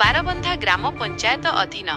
बारबंधा ग्राम पंचायत अधीन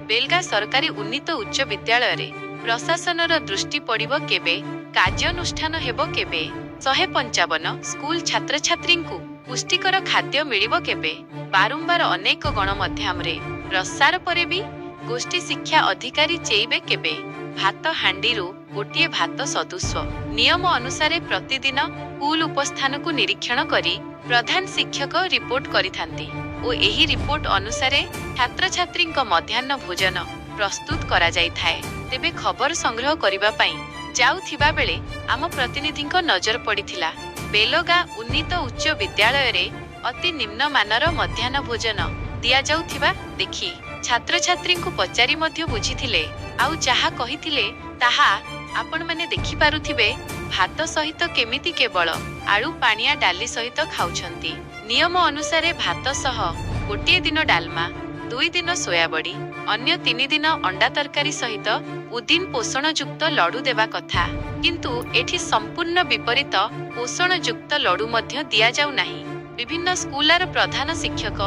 बेलगा सरकारी उन्नीत उच्च विद्यालय रे प्रशासनर दृष्टि पड़िबो केबे कार्यानुष्ठान हेबो केबे 155 स्कूल छात्र छात्री को पुष्टिकर खाद्य मिलिबो केबे बारंबार अनेक गणमाध्यम रे प्रसार परे भी गोष्ठी शिक्षा अधिकारी चेइबे केबे भात हांडीरू गोटे भात सदृश नियम अनुसार प्रतिदिन स्कूल उपस्थान को निरीक्षण करी प्रधान शिक्षक रिपोर्ट करिथांती ओ एही रिपोर्ट अनुसार छात्र छात्री मध्याह्न भोजन प्रस्तुत करा जाई थाए। तेबे खबर संग्रह करिबा पई जाउथिबा बेले आम प्रतिनिधि नजर पड़िथिला बेलगा उन्नीत उच्च विद्यालय रे अति निम्न मानर मध्याह्न भोजन दिया जाउथिबा देखि छात्र छात्री को पचारि मध्य बुझिथिले आउ जहा कहिथिले ताहा आपण माने देखि पारुथिबे भात सहित केमिति केवल आलू पानिया डाली सहित खाउछंती। नियम अनुसार भात सह गोटे दिन डालमा 2 दिन सोयाबड़ी अन्य 3 दिन अंडा तरकारी सहित उदिन पोषणयुक्त लडू देवा कथा किंतु एठी संपूर्ण विपरीत पोषणयुक्त लडू मध्य दिया जाउ नाही। विभिन्न स्कूलर प्रधान शिक्षक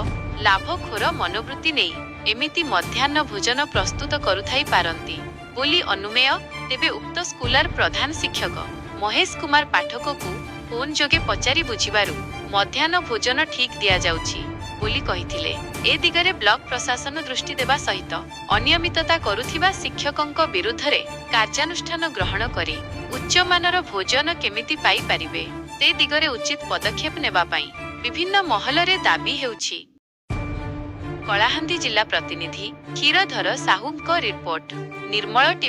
लाभखोर मनोवृत्ति नहीं एमिति मध्याह्न भोजन प्रस्तुत करुथाई पारंती बोली अनुमेय। तेबे उक्त स्कूलर प्रधान शिक्षक महेश कुमार पाठक को फोन जोगे पचारि बुझिबारु मध्याह्न भोजन ठीक दिया जाउछि बोली कहिथिले। ए दिगरे ब्लॉक प्रशासन दृष्टि देवा सहित अनियमितता करुथिबा शिक्षकंक विरुद्धरे कार्यानुष्ठान ग्रहण करी उच्च मानर भोजन केमिति पाई पारिबे ते दिगरे उचित पदक्षेप नेबा पई विभिन्न महलरे दाबी हेउछि। कलाहांदी जिला प्रतिनिधि क्षीरधर साहूଙ୍କ रिपोर्ट निर्मल टीवी।